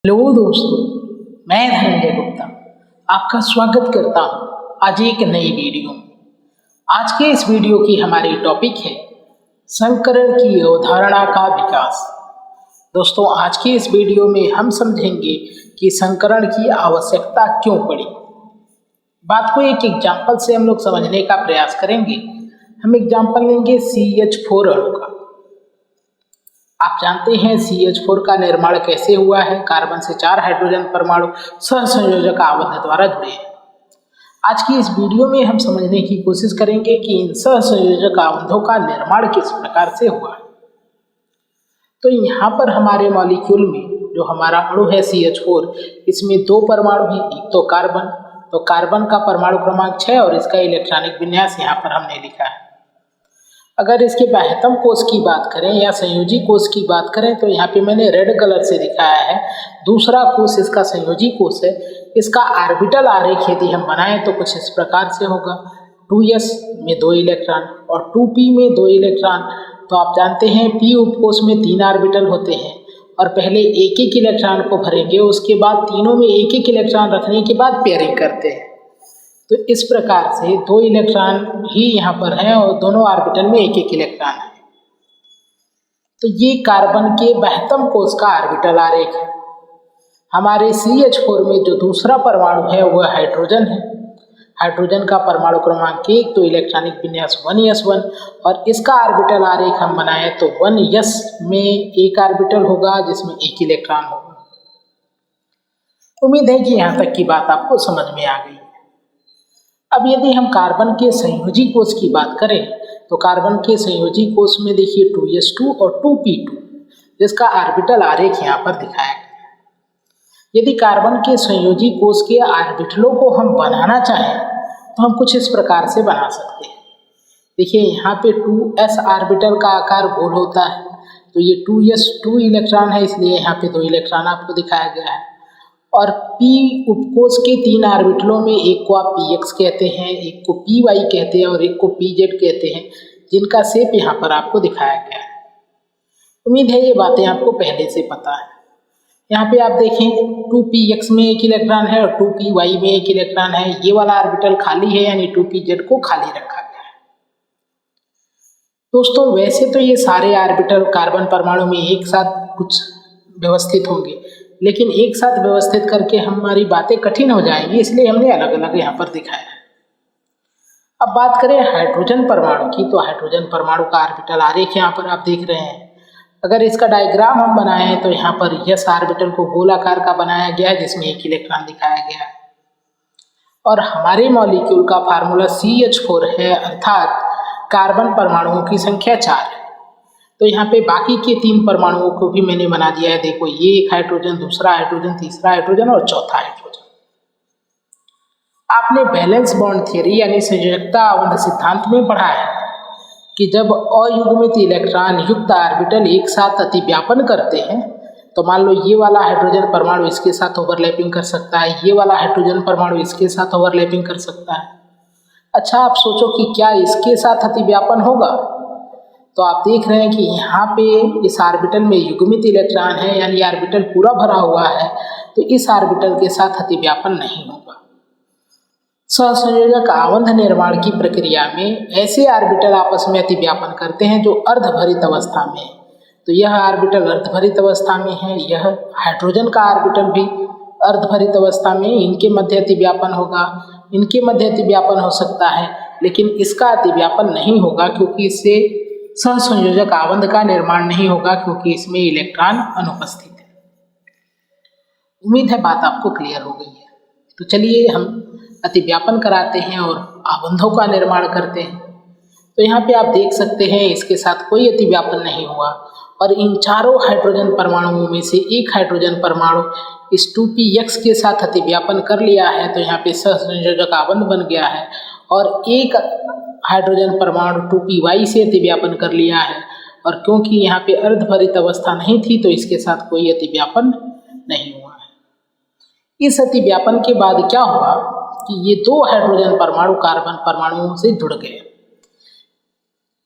Hello दोस्तों, मैं धनंजय गुप्ता आपका स्वागत करता हूं आज एक नई वीडियो में। आज के इस वीडियो की हमारी टॉपिक है संकरण की अवधारणा का विकास। दोस्तों, आज के इस वीडियो में हम समझेंगे कि संकरण की आवश्यकता क्यों पड़ी। बात को एक एग्जाम्पल से हम लोग समझने का प्रयास करेंगे। हम एग्जाम्पल लेंगे CH4 अणु का। आप जानते हैं CH4 का निर्माण कैसे हुआ है। कार्बन से 4 हाइड्रोजन परमाणु सहसंयोजक आबंध द्वारा जुड़े हैं। आज की इस वीडियो में हम समझने की कोशिश करेंगे कि इन सहसंयोजक आबंधों का निर्माण किस प्रकार से हुआ है। तो यहाँ पर हमारे मॉलिक्यूल में जो हमारा अणु है CH4, इसमें 2 परमाणु हैं। एक तो कार्बन का परमाणु क्रमांक 6 और इसका इलेक्ट्रॉनिक विन्यास यहाँ पर हमने लिखा है। अगर इसके बाह्यतम कोश की बात करें या संयोजी कोश की बात करें तो यहाँ पे मैंने रेड कलर से दिखाया है। दूसरा कोश इसका संयोजी कोश है। इसका ऑर्बिटल आरेख यदि हम बनाएं तो कुछ इस प्रकार से होगा। 2s में 2 इलेक्ट्रॉन और 2p में 2 इलेक्ट्रॉन। तो आप जानते हैं p उपकोश में 3 ऑर्बिटल होते हैं और पहले एक एक इलेक्ट्रॉन को भरेंगे, उसके बाद तीनों में एक एक इलेक्ट्रॉन रखने के बाद पेयरिंग करते हैं। तो इस प्रकार से 2 इलेक्ट्रॉन ही यहाँ पर हैं और दोनों ऑर्बिटल में एक एक इलेक्ट्रॉन है। तो ये कार्बन के बाह्यतम कोश का ऑर्बिटल आरेख है। हमारे CH4 में जो दूसरा परमाणु है वह हाइड्रोजन है। हाइड्रोजन का परमाणु क्रमांक 1, तो इलेक्ट्रॉनिक विन्यास 1s1 और इसका ऑर्बिटल आरेख हम बनाए तो 1s में एक ऑर्बिटल होगा जिसमें एक इलेक्ट्रॉन होगा। उम्मीद है कि यहाँ तक की बात आपको समझ में आ गई। अब यदि हम कार्बन के संयोजी कोश की बात करें तो कार्बन के संयोजी कोश में देखिए 2s2 और 2p2, जिसका ऑर्बिटल आरेख यहाँ पर दिखाया गया है। यदि कार्बन के संयोजी कोश के ऑर्बिटलों को हम बनाना चाहें तो हम कुछ इस प्रकार से बना सकते हैं। देखिए यहाँ पे 2s ऑर्बिटल का आकार गोल होता है, तो ये 2s 2 इलेक्ट्रॉन है, इसलिए यहाँ पे 2 इलेक्ट्रॉन आपको दिखाया गया है। और p उपकोश के 3 ऑर्बिटलों में एक को आप px कहते हैं, एक को py कहते हैं और एक को pz कहते हैं, जिनका शेप यहाँ पर आपको दिखाया गया है। उम्मीद है ये बातें आपको पहले से पता है। यहाँ पे आप देखें 2px में एक इलेक्ट्रॉन है और 2py में एक इलेक्ट्रॉन है। ये वाला ऑर्बिटल खाली है, यानी 2pz को खाली रखा गया है। दोस्तों, वैसे तो ये सारे ऑर्बिटल कार्बन परमाणु में एक साथ कुछ व्यवस्थित होंगे, लेकिन एक साथ व्यवस्थित करके हमारी बातें कठिन हो जाएंगी, इसलिए हमने अलग अलग यहाँ पर दिखाया है। अब बात करें हाइड्रोजन परमाणु की, तो हाइड्रोजन परमाणु का ऑर्बिटल आरेख यहाँ पर आप देख रहे हैं। अगर इसका डायग्राम हम बनाएं तो यहाँ पर s ऑर्बिटल को गोलाकार का बनाया गया है, जिसमें एक इलेक्ट्रॉन दिखाया गया है। और हमारे मॉलिक्यूल का फार्मूला CH4 है, अर्थात कार्बन परमाणुओं की संख्या 4 है। तो यहाँ पे बाकी के 3 परमाणुओं को भी मैंने बना दिया है। देखो, ये एक हाइड्रोजन, दूसरा हाइड्रोजन, तीसरा हाइड्रोजन और चौथा हाइड्रोजन। आपने बैलेंस बॉन्ड थ्योरी यानी संयोजकता आबंध सिद्धांत में पढ़ा है कि जब अयुग्मित इलेक्ट्रॉन युक्त ऑर्बिटल एक साथ अतिव्यापन करते हैं तो मान लो ये वाला हाइड्रोजन परमाणु इसके साथ ओवरलैपिंग कर सकता है, ये वाला हाइड्रोजन परमाणु इसके साथ ओवरलैपिंग कर सकता है। अच्छा, आप सोचो कि क्या इसके साथ अतिव्यापन होगा? तो आप देख रहे हैं कि यहाँ पे इस ऑर्बिटल में युग्मित इलेक्ट्रॉन है, यानी ऑर्बिटल पूरा भरा हुआ है, तो इस ऑर्बिटल के साथ अतिव्यापन नहीं होगा। सहसंयोजक आबंध निर्माण की प्रक्रिया में ऐसे ऑर्बिटल आपस में अतिव्यापन करते हैं जो अर्धभरित अवस्था में है। तो यह ऑर्बिटल अर्धभरित अवस्था में है, यह हाइड्रोजन का ऑर्बिटल भी अर्धभरित अवस्था में, इनके मध्य अतिव्यापन होगा, इनके मध्य अतिव्यापन हो सकता है, लेकिन इसका अतिव्यापन नहीं होगा क्योंकि इससे सहसंयोजक आबंध का निर्माण नहीं होगा, क्योंकि इसमें इलेक्ट्रॉन अनुपस्थित है। उम्मीद है बात आपको क्लियर हो गई है। तो चलिए हम अतिव्यापन कराते हैं और आबंधों का निर्माण करते हैं। तो यहाँ पे आप देख सकते हैं इसके साथ कोई अतिव्यापन नहीं हुआ और इन चारों हाइड्रोजन परमाणुओं में से एक हाइड्रोजन परमाणु इस 2px के साथ अतिव्यापन कर लिया है, तो यहाँ पे सहसंयोजक आबंध बन गया है। और एक हाइड्रोजन परमाणु 2py से अतिव्यापन कर लिया है, और क्योंकि यहाँ पे अर्धभरित अवस्था नहीं थी तो इसके साथ कोई अतिव्यापन नहीं हुआ है। इस अतिव्यापन के बाद क्या हुआ कि ये 2 हाइड्रोजन परमाणु कार्बन परमाणुओं से जुड़ गए।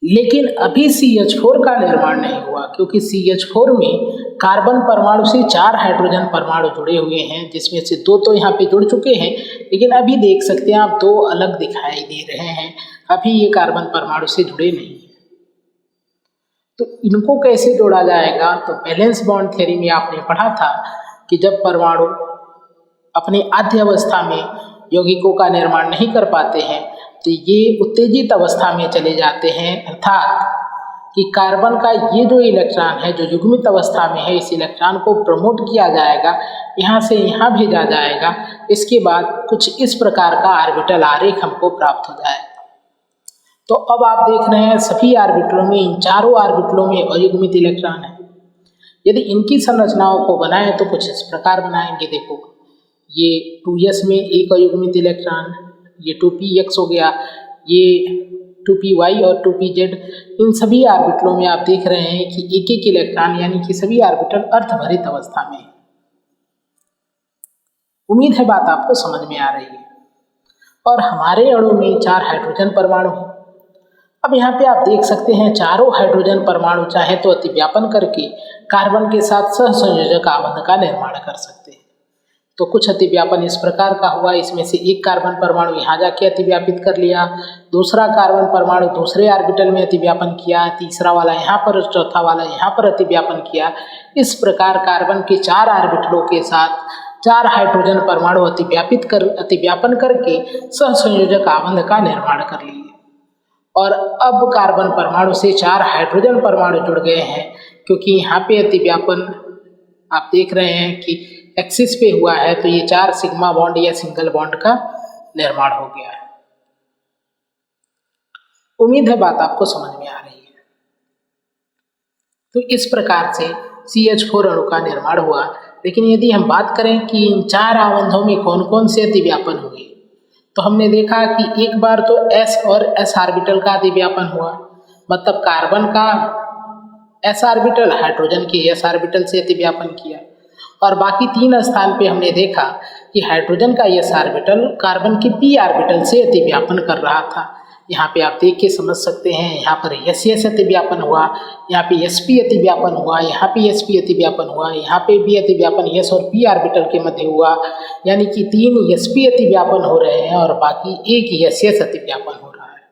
लेकिन अभी CH4 का निर्माण नहीं हुआ, क्योंकि CH4 में कार्बन परमाणु से 4 हाइड्रोजन परमाणु जुड़े हुए हैं, जिसमें से 2 तो यहाँ पे जुड़ चुके हैं, लेकिन अभी देख सकते हैं आप 2 अलग दिखाई दे रहे हैं, अभी ये कार्बन परमाणु से जुड़े नहीं हैं। तो इनको कैसे जोड़ा जाएगा? तो बैलेंस बॉन्ड थ्योरी में आपने पढ़ा था कि जब परमाणु अपनी आद्य अवस्था में यौगिकों का निर्माण नहीं कर पाते हैं तो ये उत्तेजित अवस्था में चले जाते हैं, अर्थात कि कार्बन का ये जो इलेक्ट्रॉन है जो युग्मित अवस्था में है, इस इलेक्ट्रॉन को प्रमोट किया जाएगा, यहाँ से यहाँ भेजा जाएगा। इसके बाद कुछ इस प्रकार का ऑर्बिटल आरेख हमको प्राप्त हो जाएगा। तो अब आप देख रहे हैं सभी ऑर्बिटलों में, इन चारों ऑर्बिटलों में अयुग्मित इलेक्ट्रॉन है। यदि इनकी संरचनाओं को बनाएं तो कुछ इस प्रकार बनाएंगे। देखो, ये 2s में एक अयुग्मित इलेक्ट्रॉन, ये 2px हो गया, ये 2py और 2pz, इन सभी ऑर्बिटलों में आप देख रहे हैं कि एक एक इलेक्ट्रॉन यानी कि सभी ऑर्बिटल अर्धभरित अवस्था में है। उम्मीद है बात आपको समझ में आ रही है। और हमारे अणु में 4 हाइड्रोजन परमाणु हैं। अब यहाँ पे आप देख सकते हैं चारों हाइड्रोजन परमाणु चाहे तो अतिव्यापन करके कार्बन के साथ सहसंयोजक आबंध का निर्माण कर सकते हैं। तो कुछ अतिव्यापन इस प्रकार का हुआ, इसमें से एक कार्बन परमाणु यहाँ जाके अतिव्यापित कर लिया, दूसरा कार्बन परमाणु दूसरे ऑर्बिटल में अतिव्यापन किया, तीसरा वाला यहाँ पर, चौथा वाला यहाँ पर अतिव्यापन किया। इस प्रकार कार्बन के 4 ऑर्बिटलों के साथ 4 हाइड्रोजन परमाणु अतिव्यापन करके सहसंयोजक आबंध का निर्माण कर लिए। और अब कार्बन परमाणु से 4 हाइड्रोजन परमाणु जुड़ गए हैं, क्योंकि यहाँ पे अतिव्यापन आप देख रहे हैं कि एक्सिस पे हुआ है, तो ये 4 सिग्मा बॉन्ड या सिंगल बॉन्ड का निर्माण हो गया है। उम्मीद है बात आपको समझ में आ रही है। तो इस प्रकार से CH4 अणु का निर्माण हुआ। लेकिन यदि हम बात करें कि इन 4 आबंधों में कौन कौन से अतिव्यापन हुए, तो हमने देखा कि एक बार तो s और s ऑर्बिटल का अतिव्यापन हुआ, मतलब कार्बन का s ऑर्बिटल हाइड्रोजन के s ऑर्बिटल से अतिव्यापन किया। और बाकी 3 स्थान पे हमने देखा कि हाइड्रोजन का s ऑर्बिटल कार्बन के p ऑर्बिटल से अतिव्यापन कर रहा था। यहाँ पे आप देख के समझ सकते हैं, यहाँ पर s अतिव्यापन हुआ, यहाँ पे sp अतिव्यापन हुआ, यहाँ पे sp अतिव्यापन हुआ, यहाँ पे भी अतिव्यापन s और p ऑर्बिटल के मध्य हुआ, यानी कि 3 sp अतिव्यापन हो रहे हैं और बाकी एक ss अतिव्यापन हो रहा है।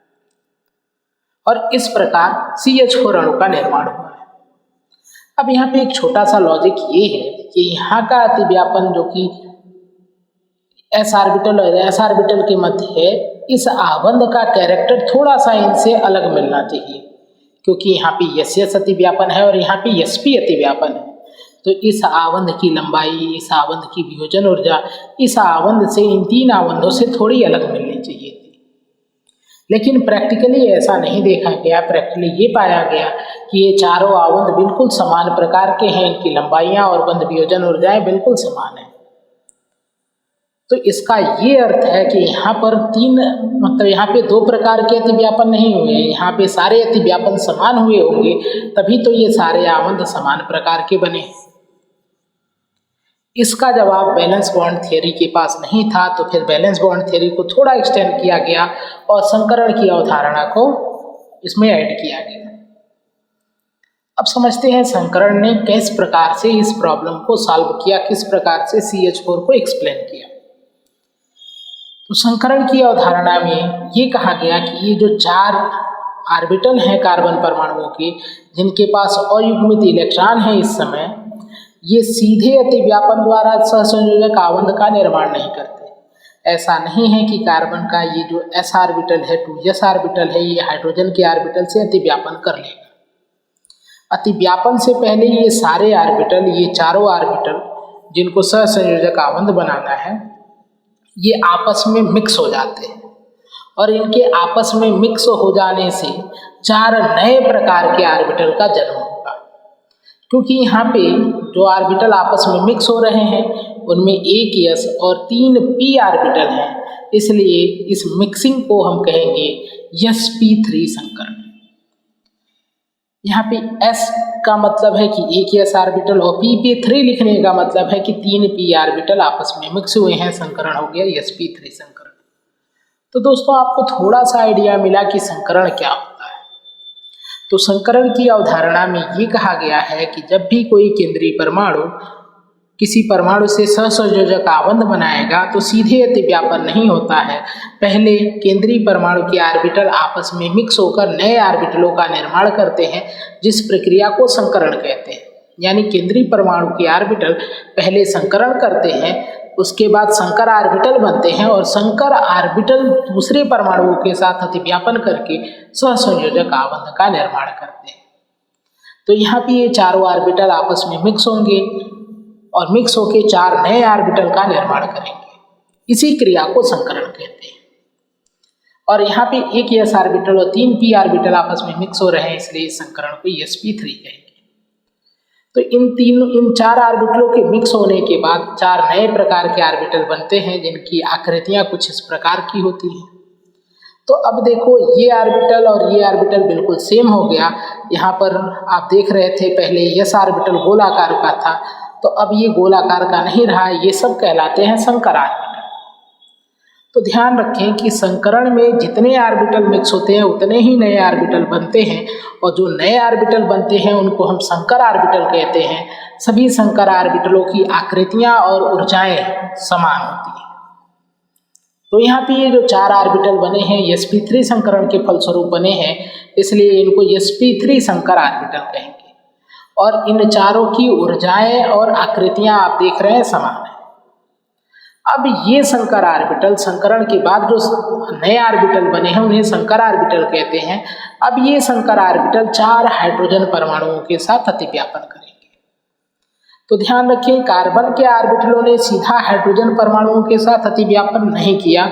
और इस प्रकार CH4 अणु का निर्माण हुआ है। अब यहाँ पे एक छोटा सा लॉजिक ये है कि यहाँ का अतिव्यापन जो कि s ऑर्बिटल और s ऑर्बिटल के मध्य है, इस आबंध का कैरेक्टर थोड़ा सा इनसे अलग मिलना चाहिए, क्योंकि यहाँ पे SS अतिव्यापन है और यहाँ पे SP अतिव्यापन है। तो इस आबंध की लंबाई, इस आबंध की वियोजन ऊर्जा इस आबंध से इन 3 आबंधों से थोड़ी अलग मिलनी चाहिए थी। लेकिन प्रैक्टिकली ऐसा नहीं देखा गया। प्रैक्टिकली ये पाया गया कि ये चारों आबंध बिल्कुल समान प्रकार के हैं, इनकी लंबाइयाँ और बंध वियोजन ऊर्जाएं बिल्कुल समान हैं। तो इसका ये अर्थ है कि यहाँ पर 3 मतलब यहाँ पे 2 प्रकार के अतिव्यापन नहीं हुए, यहाँ पे सारे अतिव्यापन समान हुए होंगे, तभी तो ये सारे आबंध समान प्रकार के बने। इसका जवाब बैलेंस बॉन्ड थ्योरी के पास नहीं था, तो फिर बैलेंस बॉन्ड थ्योरी को थोड़ा एक्सटेंड किया गया और संकरण की अवधारणा को इसमें ऐड किया गया। अब समझते हैं संकरण ने किस प्रकार से इस प्रॉब्लम को सॉल्व किया, किस प्रकार से CH4 को एक्सप्लेन किया। तो संकरण की अवधारणा में ये कहा गया कि ये जो 4 ऑर्बिटल हैं कार्बन परमाणुओं के, जिनके पास अयुग्मित इलेक्ट्रॉन है इस समय, ये सीधे अतिव्यापन द्वारा सहसंयोजक आबंध का निर्माण नहीं करते। ऐसा नहीं है कि कार्बन का ये जो s ऑर्बिटल है, 2s ऑर्बिटल है, ये हाइड्रोजन के ऑर्बिटल से अतिव्यापन कर लेगा। अतिव्यापन से पहले ये सारे ऑर्बिटल, ये चारों ऑर्बिटल जिनको सहसंयोजक आबंध बनाना है, ये आपस में मिक्स हो जाते हैं और इनके आपस में मिक्स हो जाने से 4 नए प्रकार के ऑर्बिटल का जन्म होगा। क्योंकि यहाँ पे जो ऑर्बिटल आपस में मिक्स हो रहे हैं उनमें एक s और 3 p ऑर्बिटल हैं, इसलिए इस मिक्सिंग को हम कहेंगे sp3 संकरण। यहाँ पे s का मतलब है कि एक s ऑर्बिटल और p पे 3 लिखने का मतलब है कि 3 p ऑर्बिटल आपस में मिक्स हुए हैं, संकरण हो गया sp3 संकरण। तो दोस्तों आपको थोड़ा सा आइडिया मिला कि संकरण क्या होता है। तो संकरण की अवधारणा में ये कहा गया है कि जब भी कोई केंद्रीय परमाणु किसी परमाणु से सहसंयोजक आबंध बनाएगा तो सीधे अतिव्यापन नहीं होता है। पहले केंद्रीय परमाणु के ऑर्बिटल आपस में मिक्स होकर नए ऑर्बिटलों का निर्माण करते हैं, जिस प्रक्रिया को संकरण कहते हैं। यानी केंद्रीय परमाणु के ऑर्बिटल पहले संकरण करते हैं, उसके बाद संकर ऑर्बिटल बनते हैं और संकर ऑर्बिटल दूसरे परमाणुओं के साथ अतिव्यापन करके सहसंयोजक आबंध का निर्माण करते हैं। तो यहाँ पे ये चारों ऑर्बिटल आपस में मिक्स होंगे और मिक्स होके 4 नए ऑर्बिटल का निर्माण करेंगे। इसी क्रिया को संकरण कहते हैं। और यहाँ पे एक s ऑर्बिटल और 3 p ऑर्बिटल आपस में मिक्स हो रहे हैं, इसलिए इस संकरण को sp3 कहेंगे। तो इन 4 ऑर्बिटलों के मिक्स होने के बाद 4 नए प्रकार के ऑर्बिटल बनते हैं, जिनकी आकृतियां कुछ इस प्रकार की होती हैं। तो अब देखो, ये ऑर्बिटल और ये ऑर्बिटल बिल्कुल सेम हो गया। यहाँ पर आप देख रहे थे पहले s ऑर्बिटल गोलाकार का था, तो अब ये गोलाकार का नहीं रहा, ये सब कहलाते हैं संकर ऑर्बिटल। तो ध्यान रखें कि संकरण में जितने ऑर्बिटल मिक्स होते हैं उतने ही नए ऑर्बिटल बनते हैं, और जो नए ऑर्बिटल बनते हैं उनको हम संकर ऑर्बिटल कहते हैं। सभी संकर ऑर्बिटलों की आकृतियां और ऊर्जाएं समान होती हैं। तो यहाँ पे ये जो 4 ऑर्बिटल बने हैं sp3 संकरण के फलस्वरूप बने हैं, इसलिए इनको sp3 संकर ऑर्बिटल कहेंगे। और इन चारों की ऊर्जाएं और आकृतियां आप देख रहे हैं समान है। अब ये संकर ऑर्बिटल संकरण के बाद जो नए ऑर्बिटल बने हैं उन्हें संकर ऑर्बिटल कहते हैं। अब ये संकर ऑर्बिटल 4 हाइड्रोजन परमाणुओं के साथ अतिव्यापन करेंगे। तो ध्यान रखें, कार्बन के ऑर्बिटलों ने सीधा हाइड्रोजन परमाणुओं के साथ अतिव्यापन नहीं किया,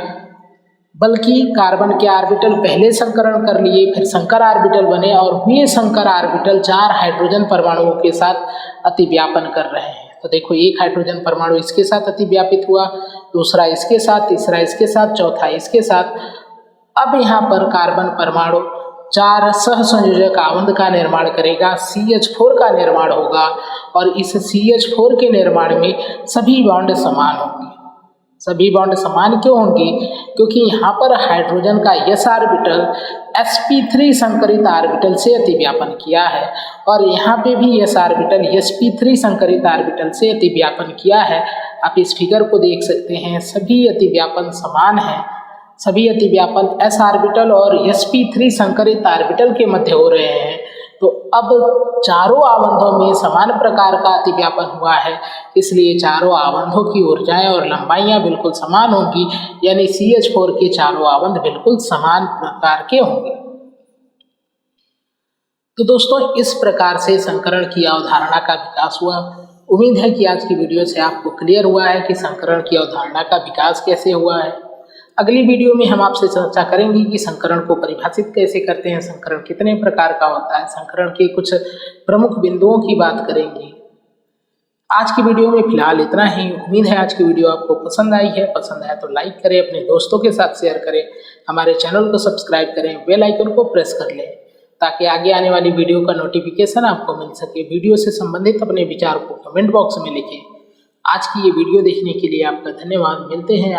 बल्कि कार्बन के ऑर्बिटल पहले संकरण कर लिए, फिर संकर ऑर्बिटल बने और ये संकर ऑर्बिटल 4 हाइड्रोजन परमाणुओं के साथ अतिव्यापन कर रहे हैं। तो देखो, एक हाइड्रोजन परमाणु इसके साथ अतिव्यापित हुआ, दूसरा इसके साथ, तीसरा इसके साथ, चौथा इसके साथ। अब यहाँ पर कार्बन परमाणु 4 सहसंयोजक आबंध का निर्माण करेगा, CH4 का निर्माण होगा, और इस CH4 के निर्माण में सभी बॉन्ड समान होंगे। सभी बॉन्ड समान क्यों होंगे? क्योंकि यहाँ पर हाइड्रोजन का s ऑर्बिटल sp3 संकरित ऑर्बिटल से अतिव्यापन किया है, और यहाँ पे भी s ऑर्बिटल sp3 संकरित ऑर्बिटल से अतिव्यापन किया है। आप इस फिगर को देख सकते हैं, सभी अतिव्यापन समान है। सभी अतिव्यापन s ऑर्बिटल और sp3 संकरित ऑर्बिटल के मध्य हो रहे हैं। तो अब चारों आबंधों में समान प्रकार का अतिव्यापन हुआ है, इसलिए चारों आबंधों की ऊर्जाएं और लंबाइयां बिल्कुल समान होंगी, यानी CH4 के चारों आबंध बिल्कुल समान प्रकार के होंगे। तो दोस्तों, इस प्रकार से संकरण की अवधारणा का विकास हुआ। उम्मीद है कि आज की वीडियो से आपको क्लियर हुआ है कि संकरण की अवधारणा का विकास कैसे हुआ है। अगली वीडियो में हम आपसे चर्चा करेंगे कि संकरण को परिभाषित कैसे करते हैं, संकरण कितने प्रकार का होता है, संकरण के कुछ प्रमुख बिंदुओं की बात करेंगे। आज की वीडियो में फिलहाल इतना ही। उम्मीद है आज की वीडियो आपको पसंद आई है। पसंद आया तो लाइक करें, अपने दोस्तों के साथ शेयर करें, हमारे चैनल को सब्सक्राइब करें, बेल आइकन को प्रेस कर लें, ताकि आगे आने वाली वीडियो का नोटिफिकेशन आपको मिल सके। वीडियो से संबंधित अपने विचार को कमेंट बॉक्स में लिखें। आज की ये वीडियो देखने के लिए आपका धन्यवाद। मिलते हैं